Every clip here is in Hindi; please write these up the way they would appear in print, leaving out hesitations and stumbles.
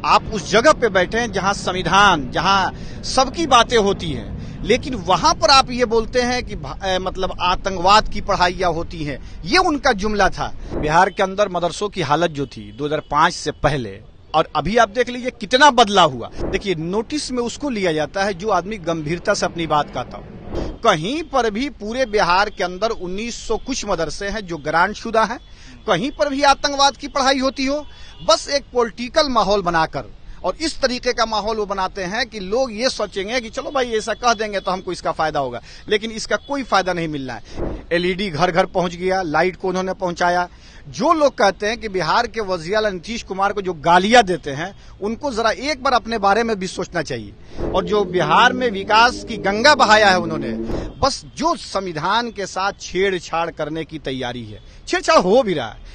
आप उस जगह पे बैठे हैं जहां संविधान, जहां सबकी बातें होती हैं, लेकिन वहां पर आप ये बोलते हैं कि मतलब आतंकवाद की पढ़ाइयां होती हैं। ये उनका जुमला था। बिहार के अंदर मदरसों की हालत जो थी 2005 से पहले और अभी आप देख लीजिए कितना बदला हुआ। देखिए, नोटिस में उसको लिया जाता है जो आदमी गंभीरता से अपनी बात कहता हो। कहीं पर भी पूरे बिहार के अंदर 1900 कुछ मदरसे हैं जो ग्रांट शुदा हैं, कहीं पर भी आतंकवाद की पढ़ाई होती हो, बस एक पॉलिटिकल माहौल बनाकर, और इस तरीके का माहौल वो बनाते हैं कि लोग ये सोचेंगे कि चलो भाई ऐसा कह देंगे तो हमको इसका फायदा होगा, लेकिन इसका कोई फायदा नहीं मिल रहा है। एलईडी घर घर पहुंच गया, लाइट को उन्होंने पहुंचाया। जो लोग कहते हैं कि बिहार के वजीर आला नीतीश कुमार को जो गालियां देते हैं, उनको जरा एक बार अपने बारे में भी सोचना चाहिए। और जो बिहार में विकास की गंगा बहाया है उन्होंने, बस जो संविधान के साथ छेड़छाड़ करने की तैयारी है, छेड़छाड़ हो भी रहा है।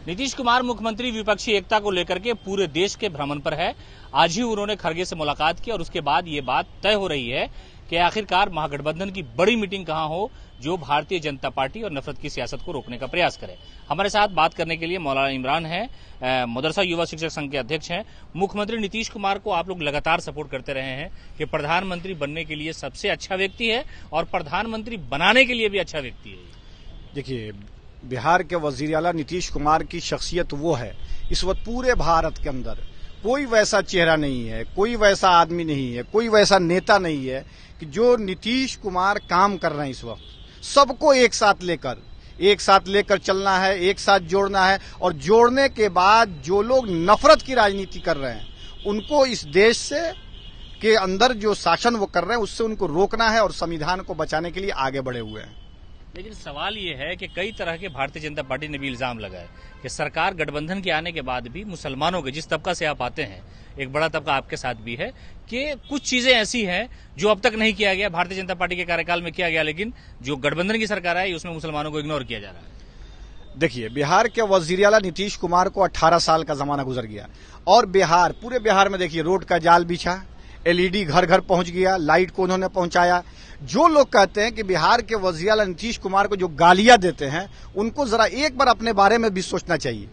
नीतीश कुमार मुख्यमंत्री विपक्षी एकता को लेकर के पूरे देश के भ्रमण पर है। आज ही उन्होंने खड़गे से मुलाकात की और उसके बाद ये बात तय हो रही है कि आखिरकार महागठबंधन की बड़ी मीटिंग कहां हो जो भारतीय जनता पार्टी और नफरत की सियासत को रोकने का प्रयास करे। हमारे साथ बात करने के लिए मौलाना इमरान हैं, मदरसा युवा शिक्षक संघ के अध्यक्ष हैं। मुख्यमंत्री नीतीश कुमार को आप लोग लगातार सपोर्ट करते रहे हैं कि प्रधानमंत्री बनने के लिए सबसे अच्छा व्यक्ति है और प्रधानमंत्री बनाने के लिए भी अच्छा व्यक्ति है। देखिए, बिहार के वजीर आला नीतीश कुमार की शख्सियत वो है, इस वक्त पूरे भारत के अंदर कोई वैसा चेहरा नहीं है, कोई वैसा आदमी नहीं है, कोई वैसा नेता नहीं है कि जो नीतीश कुमार काम कर रहे हैं। इस वक्त सबको एक साथ लेकर चलना है, एक साथ जोड़ना है, और जोड़ने के बाद जो लोग नफरत की राजनीति कर रहे हैं उनको इस देश से के अंदर जो शासन वो कर रहे हैं उससे उनको रोकना है और संविधान को बचाने के लिए आगे बढ़े हुए हैं। लेकिन सवाल ये है कि कई तरह के भारतीय जनता पार्टी ने भी इल्जाम लगाए कि सरकार गठबंधन के आने के बाद भी मुसलमानों के, जिस तबका से आप आते हैं, एक बड़ा तबका आपके साथ भी है, कि कुछ चीजें ऐसी हैं जो अब तक नहीं किया गया, भारतीय जनता पार्टी के कार्यकाल में किया गया, लेकिन जो गठबंधन की सरकार है उसमें मुसलमानों को इग्नोर किया जा रहा है। देखिए, बिहार के वजीर आला नीतीश कुमार को 18 साल का जमाना गुजर गया और पूरे बिहार में देखिए रोड का जाल बिछा, एलईडी घर घर पहुंच गया, लाइट को उन्होंने पहुंचाया। जो लोग कहते हैं कि बिहार के वजीर आला नीतीश कुमार को जो गालियां देते हैं, उनको जरा एक बार अपने बारे में भी सोचना चाहिए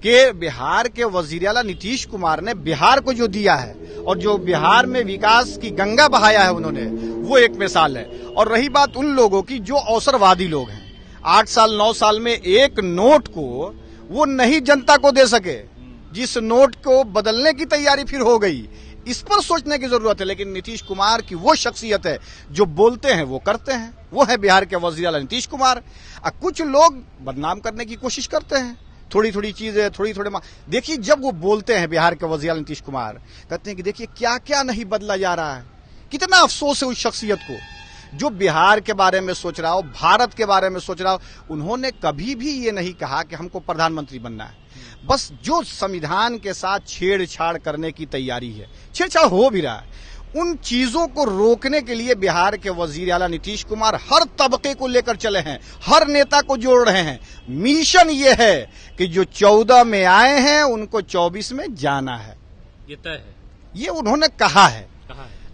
कि बिहार के वजीर आला नीतीश कुमार ने बिहार को जो दिया है और जो बिहार में विकास की गंगा बहाया है उन्होंने, वो एक मिसाल है। और रही बात उन लोगों की जो अवसरवादी लोग हैं, 8 साल 9 साल में एक नोट को वो नहीं जनता को दे सके, जिस नोट को बदलने की तैयारी फिर हो गई, इस पर सोचने की जरूरत है। लेकिन नीतीश कुमार की वो शख्सियत है जो बोलते हैं वो करते हैं, वो है बिहार के वजीर आला नीतीश कुमार। कुछ लोग बदनाम करने की कोशिश करते हैं, थोड़ी थोड़ी चीजें, थोड़ी देखिए, जब वो बोलते हैं बिहार के वजीर आला नीतीश कुमार, कहते हैं कि देखिए क्या क्या नहीं बदला जा रहा है। कितना अफसोस है उस शख्सियत को जो बिहार के बारे में सोच रहा हो, भारत के बारे में सोच रहा हो। उन्होंने कभी भी ये नहीं कहा कि हमको प्रधानमंत्री बनना है, बस जो संविधान के साथ छेड़छाड़ करने की तैयारी है, छेड़छाड़ हो भी रहा है, उन चीजों को रोकने के लिए बिहार के वजीर आला नीतीश कुमार हर तबके को लेकर चले हैं, हर नेता को जोड़ रहे हैं। मिशन ये है कि जो 14 में आए हैं उनको 24 में जाना है, ये तय है, ये उन्होंने कहा है।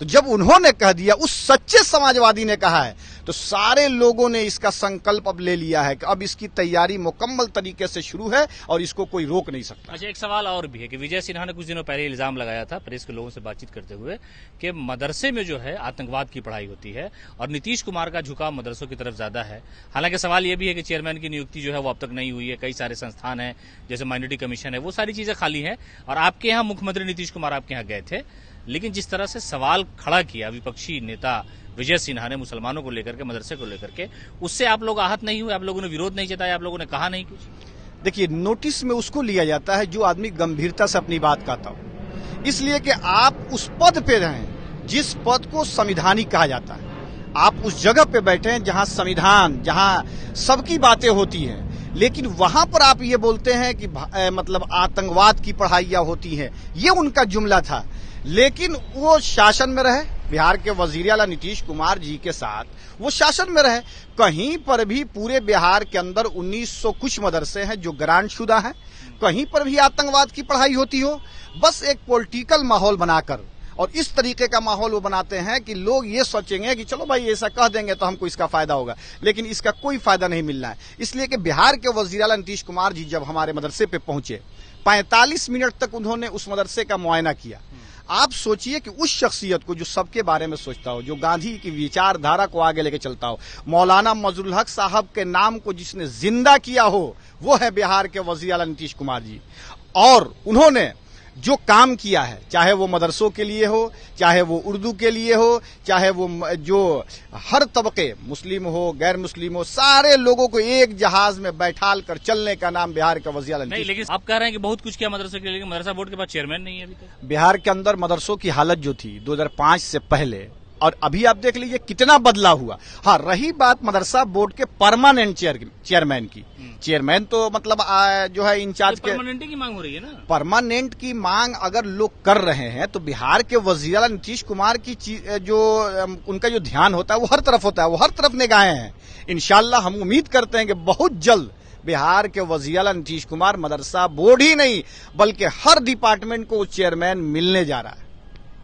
तो जब उन्होंने कह दिया, उस सच्चे समाजवादी ने कहा है, तो सारे लोगों ने इसका संकल्प अब ले लिया है कि अब इसकी तैयारी मुकम्मल तरीके से शुरू है और इसको कोई रोक नहीं सकता। अच्छा, एक सवाल और भी है कि विजय सिन्हा ने कुछ दिनों पहले इल्जाम लगाया था प्रेस के लोगों से बातचीत करते हुए कि मदरसे में जो है आतंकवाद की पढ़ाई होती है और नीतीश कुमार का झुकाव मदरसों की तरफ ज्यादा है। हालांकि सवाल यह भी है कि चेयरमैन की नियुक्ति जो है वो अब तक नहीं हुई है, कई सारे संस्थान है जैसे माइनॉरिटी कमीशन है, वो सारी चीजें खाली है। और आपके यहाँ मुख्यमंत्री नीतीश कुमार आपके यहाँ गए थे, लेकिन जिस तरह से सवाल खड़ा किया विपक्षी नेता विजय सिन्हा ने मुसलमानों को लेकर के, मदरसे को लेकर के, उससे आप लोग आहत नहीं हुए? आप लोगों ने विरोध नहीं जताया? आप लोगों ने कहा नहीं कुछ? देखिए, नोटिस में उसको लिया जाता है जो आदमी गंभीरता से अपनी बात कहता हो, इसलिए कि आप उस पद पे रहें जिस पद को संविधानिक कहा जाता है। आप उस जगह पे बैठे हैं जहां संविधान, जहां सबकी बातें होती हैं, लेकिन वहां पर आप ये बोलते हैं कि मतलब आतंकवाद की पढ़ाइयां होती हैं। ये उनका जुमला था। लेकिन वो शासन में रहे, बिहार के वजीर आला नीतीश कुमार जी के साथ वो शासन में रहे। कहीं पर भी पूरे बिहार के अंदर 1900 कुछ मदरसे हैं जो ग्रांट शुदा हैं, कहीं पर भी आतंकवाद की पढ़ाई होती हो, बस एक पॉलिटिकल माहौल बनाकर, और इस तरीके का माहौल वो बनाते हैं कि लोग ये सोचेंगे कि चलो भाई ऐसा कह देंगे तो हमको इसका फायदा होगा, लेकिन इसका कोई फायदा नहीं मिल रहा है। इसलिए कि बिहार के वजीर आला नीतीश कुमार जी जब हमारे मदरसे पे पहुंचे 45 मिनट तक उन्होंने उस मदरसे का मुआयना किया। आप सोचिए कि उस शख्सियत को जो सबके बारे में सोचता हो, जो गांधी की विचारधारा को आगे लेके चलता हो, मौलाना मजरुल हक साहब के नाम को जिसने जिंदा किया हो, वो है बिहार के वजीर आला नीतीश कुमार जी। और उन्होंने जो काम किया है, चाहे वो मदरसों के लिए हो, चाहे वो उर्दू के लिए हो, चाहे वो जो हर तबके, मुस्लिम हो गैर मुस्लिम हो, सारे लोगों को एक जहाज में बैठाल कर चलने का नाम बिहार का वजीर आला नहीं, लेकिन आप कह रहे हैं कि बहुत कुछ किया मदरसे के लिए, लेकिन मदरसा बोर्ड के पास चेयरमैन नहीं है अभी तक। बिहार के अंदर मदरसों की हालत जो थी 2005 से पहले और अभी आप देख लीजिए कितना बदला हुआ। हाँ, रही बात मदरसा बोर्ड के परमानेंट चेयरमैन की, चेयरमैन तो मतलब जो है इंचार्ज के परमानेंट की मांग हो रही है ना। परमानेंट की मांग अगर लोग कर रहे हैं तो बिहार के वजीर आला नीतीश कुमार की जो उनका जो ध्यान होता है वो हर तरफ होता है, वो हर तरफ निगाहें हैं। इंशाल्लाह हम उम्मीद करते हैं कि बहुत जल्द बिहार के वजीर आला नीतीश कुमार मदरसा बोर्ड ही नहीं बल्कि हर डिपार्टमेंट को चेयरमैन मिलने जा रहा है।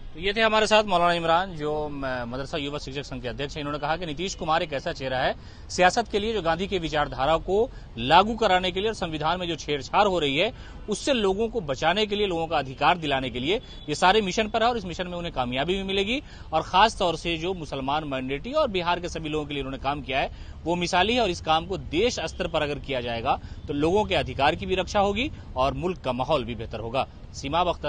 तो ये थे हमारे साथ मौलाना इमरान, जो मदरसा युवा शिक्षक संघ के अध्यक्ष हैं। इन्होंने कहा कि नीतीश कुमार एक ऐसा चेहरा है सियासत के लिए जो गांधी की विचारधारा को लागू कराने के लिए और संविधान में जो छेड़छाड़ हो रही है उससे लोगों को बचाने के लिए, लोगों का अधिकार दिलाने के लिए ये सारे मिशन पर है और इस मिशन में उन्हें कामयाबी भी मिलेगी। और खास तौर से जो मुसलमान माइनॉरिटी और बिहार के सभी लोगों के लिए उन्होंने काम किया है वो मिसाली है। और इस काम को देश स्तर पर अगर किया जाएगा तो लोगों के अधिकार की भी रक्षा होगी और मुल्क का माहौल भी बेहतर होगा। सीमा अख्तर,